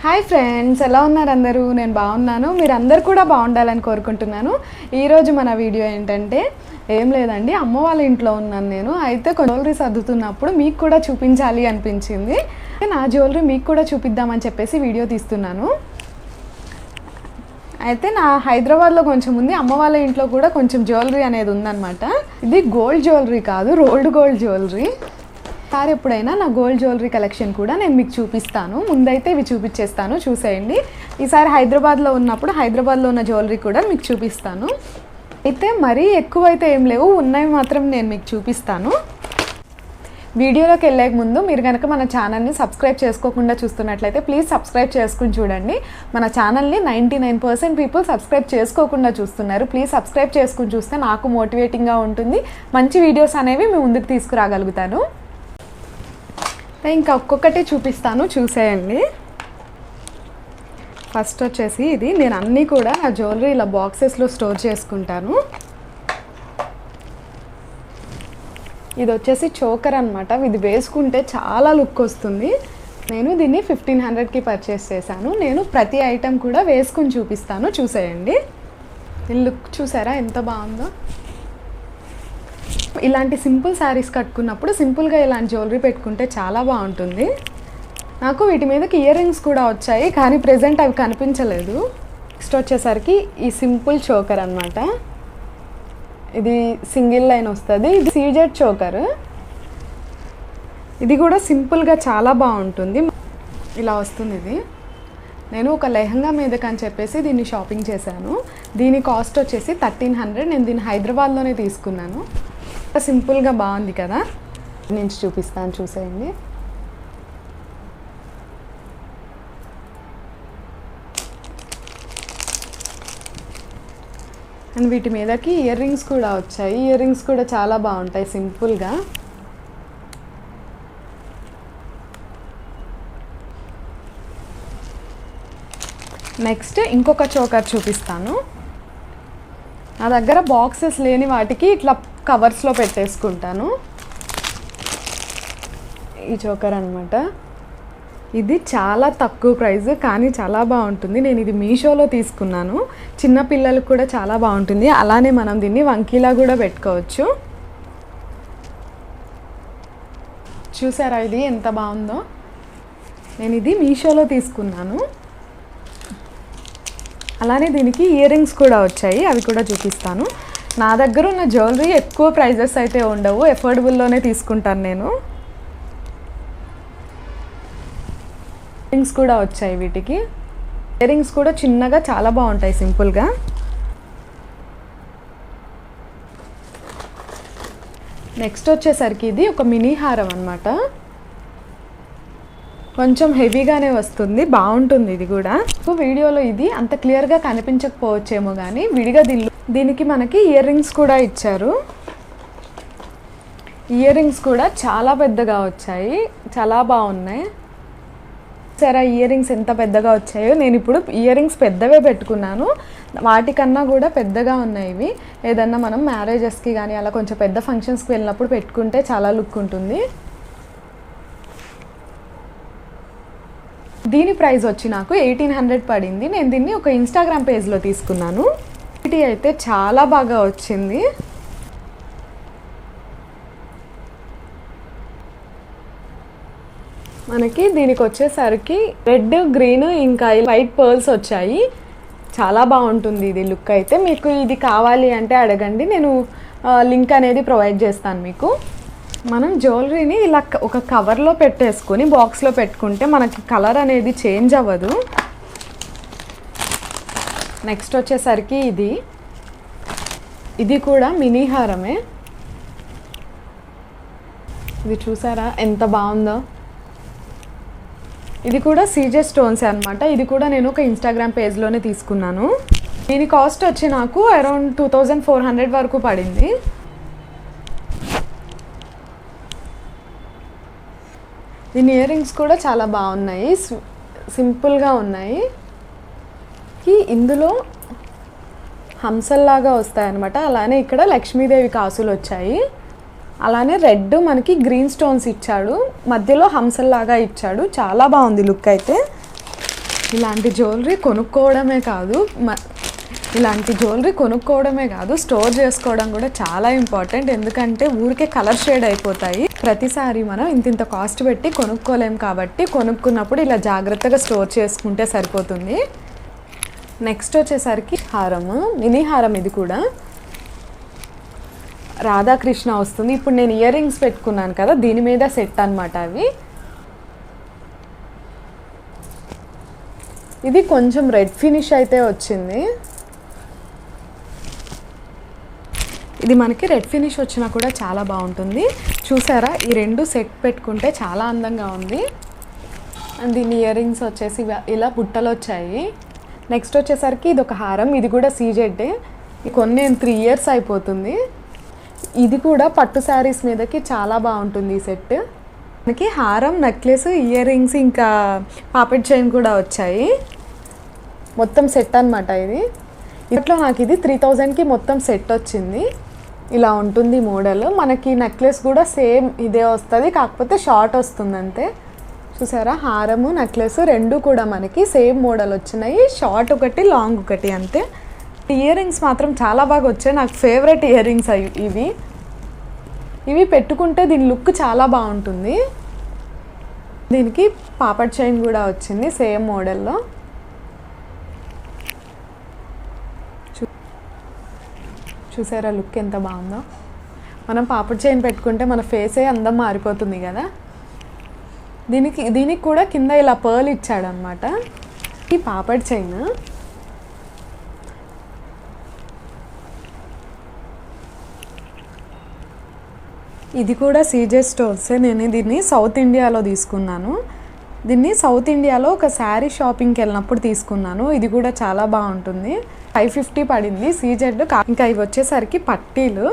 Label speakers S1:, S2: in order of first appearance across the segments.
S1: Hi friends, ఎలా ఉన్నారు అందరూ? నేను బాగున్నాను. మీరు అందరు కూడా బాగుండాలని కోరుకుంటున్నాను. ఈరోజు మన వీడియో ఏంటంటే ఏం లేదండి, అమ్మ వాళ్ళ ఇంట్లో ఉన్నాను నేను. అయితే జ్యువెలరీ సర్దుతున్నప్పుడు మీకు కూడా చూపించాలి అనిపించింది. నా జ్యువెలరీ మీకు కూడా చూపిద్దామని చెప్పేసి వీడియో తీస్తున్నాను. అయితే నా హైదరాబాద్లో కొంచెం ఉంది, అమ్మ వాళ్ళ ఇంట్లో కూడా కొంచెం జ్యువెలరీ అనేది ఉందన్నమాట. ఇది గోల్డ్ జ్యువెలరీ కాదు, రోల్డ్ గోల్డ్ జ్యువెలరీ. ఈసారి ఎప్పుడైనా నా గోల్డ్ జ్యువెలరీ కలెక్షన్ కూడా నేను మీకు చూపిస్తాను. ముందైతే ఇవి చూపించేస్తాను, చూసేయండి. ఈసారి హైదరాబాద్లో ఉన్నప్పుడు హైదరాబాద్లో ఉన్న జ్యువెలరీ కూడా మీకు చూపిస్తాను. అయితే మరీ ఎక్కువైతే ఏం లేవు, ఉన్నవి మాత్రం నేను మీకు చూపిస్తాను. వీడియోలోకి వెళ్ళే ముందు మీరు కనుక మన ఛానల్ని సబ్స్క్రైబ్ చేసుకోకుండా చూస్తున్నట్లయితే ప్లీజ్ సబ్స్క్రైబ్ చేసుకుని చూడండి. మన ఛానల్ని 99% పీపుల్ సబ్స్క్రైబ్ చేసుకోకుండా చూస్తున్నారు. ప్లీజ్ సబ్స్క్రైబ్ చేసుకుని చూస్తే నాకు మోటివేటింగ్గా ఉంటుంది, మంచి వీడియోస్ అనేవి మీ ముందుకు తీసుకురాగలుగుతాను. ఇంకా ఒక్కొక్కటి చూపిస్తాను, చూసేయండి. ఫస్ట్ వచ్చేసి ఇది నేను అన్నీ కూడా నా జ్యువెలరీ ఇలా బాక్సెస్లో స్టోర్ చేసుకుంటాను. ఇది వచ్చేసి చోకర్ అనమాట. ఇది వేసుకుంటే చాలా లుక్ వస్తుంది. నేను దీన్ని 1500కి పర్చేస్ చేశాను. నేను ప్రతి ఐటెం కూడా వేసుకుని చూపిస్తాను, చూసేయండి. ఈ లుక్ చూసారా ఎంత బాగుందో? ఇలాంటి సింపుల్ శారీస్ కట్టుకున్నప్పుడు సింపుల్గా ఇలాంటి జ్యువెలరీ పెట్టుకుంటే చాలా బాగుంటుంది. నాకు వీటి మీదకి ఇయర్ రింగ్స్ కూడా వచ్చాయి, కానీ ప్రెజెంట్ అవి కనిపించలేదు. నెక్స్ట్ వచ్చేసరికి ఈ సింపుల్ చోకర్ అనమాట. ఇది సింగిల్ లైన్ వస్తుంది. ఇది సీజెడ్ చోకర్. ఇది కూడా సింపుల్గా చాలా బాగుంటుంది. ఇలా వస్తుంది. ఇది నేను ఒక లెహంగా మీదకని చెప్పేసి దీన్ని షాపింగ్ చేశాను. దీని కాస్ట్ వచ్చేసి 1300. నేను దీన్ని హైదరాబాద్లోనే తీసుకున్నాను. సింపుల్గా బాగుంది కదా, నేను చూపిస్తాను, చూసేయండి. అండ్ వీటి మీదకి ఇయర్ రింగ్స్ కూడా వచ్చాయి. ఇయర్ రింగ్స్ కూడా చాలా బాగుంటాయి సింపుల్గా. నెక్స్ట్ ఇంకొక చోకర్ చూపిస్తాను. నా దగ్గర బాక్సెస్ లేని వాటికి ఇట్లా కవర్స్లో పెట్టేసుకుంటాను. ఈ చోకర్ అనమాట. ఇది చాలా తక్కువ ప్రైస్, కానీ చాలా బాగుంటుంది. నేను ఇది మీషోలో తీసుకున్నాను. చిన్న పిల్లలకు కూడా చాలా బాగుంటుంది. అలానే మనం దీన్ని వంకీలా కూడా పెట్టుకోవచ్చు. చూసారా ఇది ఎంత బాగుందో? నేను ఇది మీషోలో తీసుకున్నాను. అలానే దీనికి ఇయర్ రింగ్స్ కూడా వచ్చాయి, అవి కూడా చూపిస్తాను. నా దగ్గర ఉన్న జ్యువెలరీ ఎక్కువ ప్రైజెస్ అయితే ఉండవు, ఎఫోర్డబుల్లోనే తీసుకుంటాను నేను. రింగ్స్ కూడా వచ్చాయి వీటికి. ఇయర్ రింగ్స్ కూడా చిన్నగా చాలా బాగుంటాయి సింపుల్గా. నెక్స్ట్ వచ్చేసరికి ఇది ఒక మినీ హారం అనమాట. కొంచెం హెవీగానే వస్తుంది, బాగుంటుంది. ఇది కూడా వీడియోలో ఇది అంత క్లియర్గా కనిపించకపోవచ్చేమో, కానీ విడిగా దీనికి మనకి ఇయర్ రింగ్స్ కూడా ఇచ్చారు. ఇయర్ రింగ్స్ కూడా చాలా పెద్దగా వచ్చాయి, చాలా బాగున్నాయి. సరే, ఇయర్ రింగ్స్ ఎంత పెద్దగా వచ్చాయో. నేను ఇప్పుడు ఇయర్ రింగ్స్ పెద్దవే పెట్టుకున్నాను, వాటికన్నా కూడా పెద్దగా ఉన్నాయి ఇవి. ఏదన్నా మనం మ్యారేజెస్కి కానీ అలా కొంచెం పెద్ద ఫంక్షన్స్కి వెళ్ళినప్పుడు పెట్టుకుంటే చాలా లుక్ ఉంటుంది. దీని ప్రైస్ వచ్చి నాకు 1800 పడింది. నేను దీన్ని ఒక ఇన్స్టాగ్రామ్ పేజ్లో తీసుకున్నాను. ఇది అయితే చాలా బాగా వచ్చింది. మనకి దీనికి వచ్చేసరికి రెడ్, గ్రీన్ ఇంకా వైట్ పర్ల్స్ వచ్చాయి. చాలా బాగుంటుంది ఇది లుక్ అయితే. మీకు ఇది కావాలి అంటే అడగండి, నేను లింక్ అనేది ప్రొవైడ్ చేస్తాను మీకు. మనం జ్యువెలరీని ఇలా ఒక కవర్లో పెట్టేసుకొని బాక్స్లో పెట్టుకుంటే మనకి కలర్ అనేది చేంజ్ అవ్వదు. నెక్స్ట్ వచ్చేసరికి ఇది కూడా మినీ హారమే. ఇది చూసారా ఎంత బాగుందో? ఇది కూడా సీజెడ్ స్టోన్స్ అనమాట. ఇది కూడా నేను ఒక ఇన్స్టాగ్రామ్ పేజ్లోనే తీసుకున్నాను. దీని కాస్ట్ వచ్చి నాకు అరౌండ్ 2400 వరకు పడింది. దీని ఇయర్ రింగ్స్ కూడా చాలా బాగున్నాయి, సింపుల్గా ఉన్నాయి. ఇందులో హంసల్లాగా వస్తాయన్నమాట. అలానే ఇక్కడ లక్ష్మీదేవి కాసులు వచ్చాయి. అలానే రెడ్ మనకి గ్రీన్ స్టోన్స్ ఇచ్చాడు, మధ్యలో హంసల్లాగా ఇచ్చాడు. చాలా బాగుంది లుక్ అయితే. ఇలాంటి జ్యువెలరీ కొనుక్కోవడమే కాదు స్టోర్ చేసుకోవడం కూడా చాలా ఇంపార్టెంట్. ఎందుకంటే ఊరికే కలర్ షేడ్ అయిపోతాయి. ప్రతిసారి మనం ఇంత కాస్ట్ పెట్టి కొనుక్కోలేం కాబట్టి కొనుక్కున్నప్పుడు ఇలా జాగ్రత్తగా స్టోర్ చేసుకుంటే సరిపోతుంది. నెక్స్ట్ వచ్చేసరికి హారము, మినీ హారం. ఇది కూడా రాధాకృష్ణ వస్తుంది. ఇప్పుడు నేను ఇయర్ రింగ్స్ పెట్టుకున్నాను కదా, దీని మీద సెట్ అన్నమాట అవి. ఇది కొంచెం రెడ్ ఫినిష్ అయితే వచ్చింది. ఇది మనకి రెడ్ ఫినిష్ వచ్చినా కూడా చాలా బాగుంటుంది. చూసారా, ఈ రెండు సెట్ పెట్టుకుంటే చాలా అందంగా ఉంది. అండ్ దీని ఇయర్ రింగ్స్ వచ్చేసి ఇలా బుట్టలు వచ్చాయి. నెక్స్ట్ వచ్చేసరికి ఇది ఒక హారం. ఇది కూడా సీజెడ్. కొన్ని 3 years అయిపోతుంది. ఇది కూడా పట్టు శారీస్ మీదకి చాలా బాగుంటుంది ఈ సెట్. మనకి హారం, నెక్లెస్, ఇయర్ రింగ్స్ ఇంకా పాపెట్ చైన్ కూడా వచ్చాయి. మొత్తం సెట్ అన్నమాట ఇది. ఇట్లా నాకు ఇది 3000కి మొత్తం సెట్ వచ్చింది. ఇలా ఉంటుంది మోడల్. మనకి నెక్లెస్ కూడా సేమ్ ఇదే వస్తుంది, కాకపోతే షార్ట్ వస్తుంది అంతే. చూసారా, హారము నెక్లెస్ రెండు కూడా మనకి సేమ్ మోడల్ వచ్చినాయి. షార్ట్ ఒకటి, లాంగ్ ఒకటి అంతే. ఇయర్ రింగ్స్ మాత్రం చాలా బాగా వచ్చాయి. నాకు ఫేవరెట్ ఇయర్ రింగ్స్ ఇవి పెట్టుకుంటే దీని లుక్ చాలా బాగుంటుంది. దీనికి పాపడ్ చైన్ కూడా వచ్చింది సేమ్ మోడల్లో. చూసారా లుక్ ఎంత బాగుందో. మనం పాపడ్ చైన్ పెట్టుకుంటే మన ఫేసే అందం మారిపోతుంది కదా. దీనికి కూడా కింద ఇలా పర్ల్ ఇచ్చాడనమాట. ఈ పాపడ్ చైన్ ఇది కూడా సీజే స్టోర్సే. నేను దీన్ని సౌత్ ఇండియాలో తీసుకున్నాను. దీన్ని సౌత్ ఇండియాలో ఒక శారీ షాపింగ్కి వెళ్ళినప్పుడు తీసుకున్నాను. ఇది కూడా చాలా బాగుంటుంది. 550 పడింది సీజెడ్. ఇంకా ఇవి వచ్చేసరికి పట్టీలు.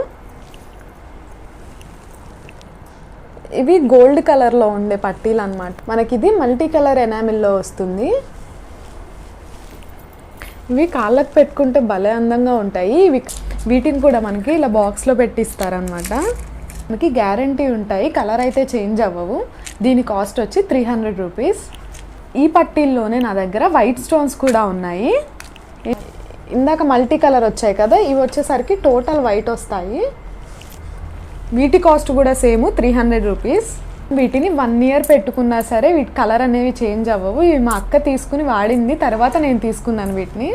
S1: ఇవి గోల్డ్ కలర్లో ఉండే పట్టీలు అన్నమాట. మనకి ఇది మల్టీ కలర్ ఎనామిల్లో వస్తుంది. ఇవి కాళ్ళకు పెట్టుకుంటే భలే అందంగా ఉంటాయి. వీటిని కూడా మనకి ఇలా బాక్స్లో పెట్టిస్తారనమాట. మనకి గ్యారంటీ ఉంటాయి, కలర్ అయితే చేంజ్ అవ్వవు. దీని కాస్ట్ వచ్చి 300 రూపీస్. ఈ పట్టీల్లోనే నా దగ్గర వైట్ స్టోన్స్ కూడా ఉన్నాయి. ఇందాక మల్టీ కలర్ వచ్చాయి కదా, ఇవి వచ్చేసరికి టోటల్ వైట్ వస్తాయి. వీటి కాస్ట్ కూడా సేమ్ 300 రూపీస్. వీటిని 1 year పెట్టుకున్నా సరే వీటి కలర్ అనేవి చేంజ్ అవ్వవు. ఇవి మా అక్క తీసుకుని వాడింది, తర్వాత నేను తీసుకున్నాను వీటిని.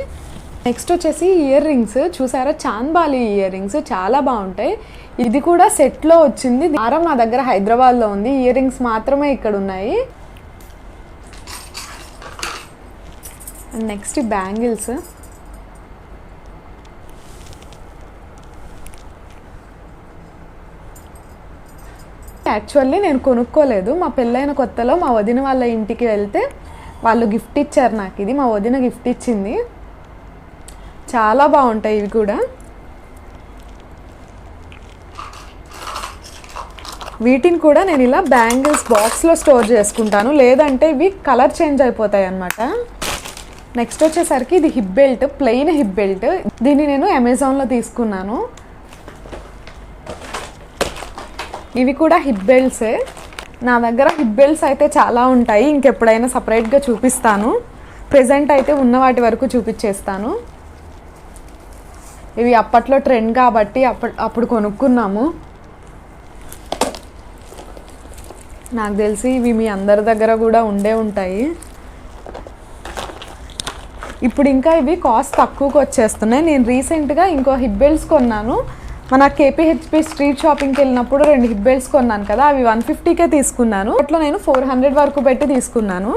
S1: నెక్స్ట్ వచ్చేసి ఇయర్ రింగ్స్. చూసారా, చాంద్బాలి ఇయర్ రింగ్స్ చాలా బాగుంటాయి. ఇది కూడా సెట్లో వచ్చింది. హారం నా దగ్గర హైదరాబాద్లో ఉంది, ఇయర్ రింగ్స్ మాత్రమే ఇక్కడ ఉన్నాయి. And next bangles. యాక్చువల్లీ నేను కొనుక్కోలేదు. మా పెళ్ళైన కొత్తలో మా వదిన వాళ్ళ ఇంటికి వెళ్తే వాళ్ళు గిఫ్ట్ ఇచ్చారు నాకు. ఇది మా వదిన గిఫ్ట్ ఇచ్చింది. చాలా బాగుంటాయి ఇవి కూడా. వీటిని కూడా నేను ఇలా బ్యాంగిల్స్ బాక్స్లో స్టోర్ చేసుకుంటాను, లేదంటే ఇవి కలర్ చేంజ్ అయిపోతాయి అన్నమాట. నెక్స్ట్ వచ్చేసరికి ఇది hip belt, plain hip belt. దీన్ని నేను అమెజాన్లో తీసుకున్నాను. ఇవి కూడా హిప్ బెల్ట్సే. నా దగ్గర హిప్ బెల్ట్స్ అయితే చాలా ఉంటాయి, ఇంకెప్పుడైనా సపరేట్గా చూపిస్తాను. ప్రెజెంట్ అయితే ఉన్న వాటి వరకు చూపించేస్తాను. ఇవి అప్పట్లో ట్రెండ్ కాబట్టి అప్పుడు కొనుక్కున్నాము. నాకు తెలిసి ఇవి మీ అందరి దగ్గర కూడా ఉండే ఉంటాయి. ఇప్పుడు ఇంకా ఇవి కాస్ట్ తక్కువకి వచ్చేస్తున్నాయి. నేను రీసెంట్గా ఇంకో హిప్ బెల్ట్స్ కొన్నాను. మన కేపీహెచ్పి స్ట్రీట్ షాపింగ్కి వెళ్ళినప్పుడు 2 హిప్ బెల్ట్స్ కొన్నాను కదా, అవి 150కే తీసుకున్నాను. అట్లా నేను 400 వరకు పెట్టి తీసుకున్నాను.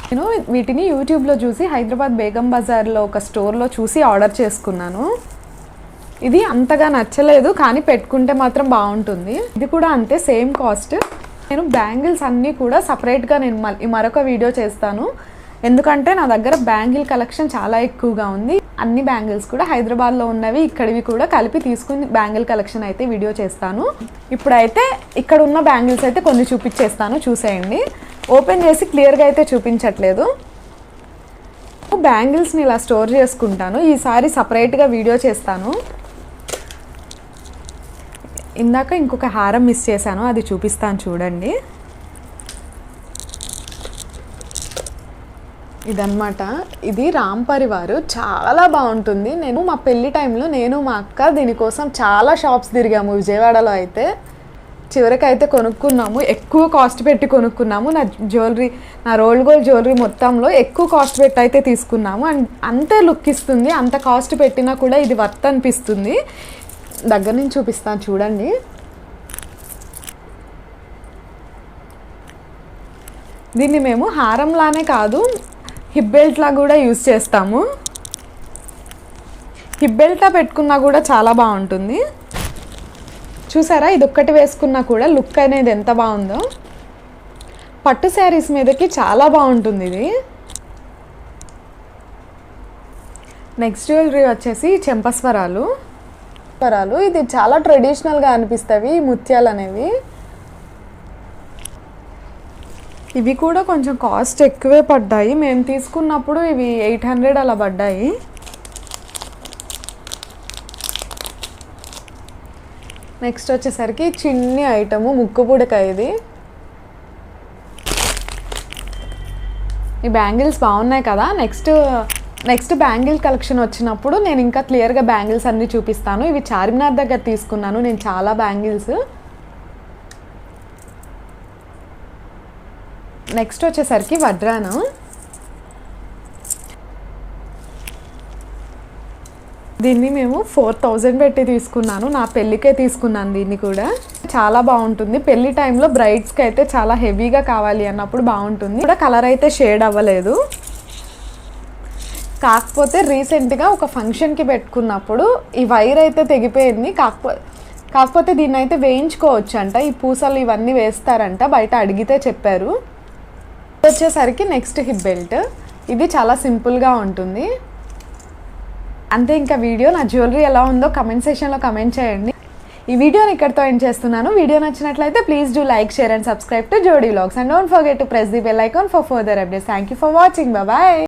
S1: నేను వీటిని యూట్యూబ్లో చూసి హైదరాబాద్ బేగం బజార్లో ఒక స్టోర్లో చూసి ఆర్డర్ చేసుకున్నాను. ఇది అంతగా నచ్చలేదు, కానీ పెట్టుకుంటే మాత్రం బాగుంటుంది. ఇది కూడా అంతే, సేమ్ కాస్ట్. నేను బ్యాంగిల్స్ అన్నీ కూడా సపరేట్గా నేను మరొక వీడియో చేస్తాను. ఎందుకంటే నా దగ్గర బ్యాంగిల్ కలెక్షన్ చాలా ఎక్కువగా ఉంది. అన్ని బ్యాంగిల్స్ కూడా హైదరాబాద్లో ఉన్నవి, ఇక్కడివి కూడా కలిపి తీసుకుని బ్యాంగిల్ కలెక్షన్ అయితే వీడియో చేస్తాను. ఇప్పుడైతే ఇక్కడ ఉన్న బ్యాంగిల్స్ అయితే కొన్ని చూపించేస్తాను, చూసేయండి. ఓపెన్ చేసి క్లియర్గా అయితే చూపించట్లేదు. బ్యాంగిల్స్ని ఇలా స్టోర్ చేసుకుంటాను. ఈసారి సపరేట్గా వీడియో చేస్తాను. ఇందాక ఇంకొక హారం మిస్ చేశాను, అది చూపిస్తాను చూడండి. ఇదన్నమాట. ఇది రామ్ పరివార్, చాలా బాగుంటుంది. నేను మా పెళ్లి టైంలో నేను మా అక్క దీనికోసం చాలా షాప్స్ తిరిగాము విజయవాడలో. అయితే చివరికైతే కొనుక్కున్నాము, ఎక్కువ కాస్ట్ పెట్టి కొనుక్కున్నాము. నా జ్యువెలరీ, నా రోల్డ్ గోల్డ్ జ్యువెలరీ మొత్తంలో ఎక్కువ కాస్ట్ పెట్టి అయితే తీసుకున్నాము. అండ్ అంతే లుక్ ఇస్తుంది, అంత కాస్ట్ పెట్టినా కూడా ఇది వర్త్ అనిపిస్తుంది. దగ్గర నుంచి చూపిస్తాను చూడండి. దీన్ని మేము హారంలానే కాదు, హిప్ బెల్ట్లా కూడా యూజ్ చేస్తాము. హిప్ బెల్ట్లా పెట్టుకున్నా కూడా చాలా బాగుంటుంది. చూసారా, ఇది ఒక్కటి వేసుకున్నా కూడా లుక్ అనేది ఎంత బాగుందో. పట్టు శారీస్ మీదకి చాలా బాగుంటుంది ఇది. నెక్స్ట్ జ్యువెలరీ వచ్చేసి చెంపస్వరాలు. ఇది చాలా ట్రెడిషనల్గా అనిపిస్తాయి ముత్యాలు అనేవి. ఇవి కూడా కొంచెం కాస్ట్ ఎక్కువే పడ్డాయి. మేము తీసుకున్నప్పుడు ఇవి 800 అలా పడ్డాయి. నెక్స్ట్ వచ్చేసరికి చిన్ని ఐటము ముక్కు పుడక. ఈ బ్యాంగిల్స్ బాగున్నాయి కదా. నెక్స్ట్ బ్యాంగిల్ కలెక్షన్ వచ్చినప్పుడు నేను ఇంకా క్లియర్గా బ్యాంగిల్స్ అన్నీ చూపిస్తాను. ఇవి చార్మినార్ దగ్గర తీసుకున్నాను నేను చాలా బ్యాంగిల్స్. నెక్స్ట్ వచ్చేసరికి వడ్రాను. దీన్ని మేము 4000 పెట్టి తీసుకున్నాను. నా పెళ్ళికే తీసుకున్నాను దీన్ని కూడా. చాలా బాగుంటుంది. పెళ్లి టైంలో బ్రైడ్స్కి అయితే చాలా హెవీగా కావాలి అన్నప్పుడు బాగుంటుంది. కూడా కలర్ అయితే షేడ్ అవ్వలేదు. కాకపోతే రీసెంట్గా ఒక ఫంక్షన్కి పెట్టుకున్నప్పుడు ఈ వైర్ అయితే తెగిపోయింది. కాకపోతే దీన్ని అయితే వేయించుకోవచ్చు అంట. ఈ పూసలు ఇవన్నీ వేస్తారంట, బయట అడిగితే చెప్పారు. వచ్చేసరికి నెక్స్ట్ హిప్ బెల్ట్. ఇది చాలా సింపుల్గా ఉంటుంది. అంతే. ఇంకా వీడియో, నా జ్యువెలరీ ఎలా ఉందో కమెంట్ సెక్షన్లో కమెంట్ చేయండి. ఈ వీడియోని ఇక్కడితో ఎండ్ చేస్తున్నాను. వీడియో నచ్చినట్లయితే please do like, share and subscribe to Jodi vlogs. And don't forget to press the bell icon for further updates. Thank you for watching. Bye.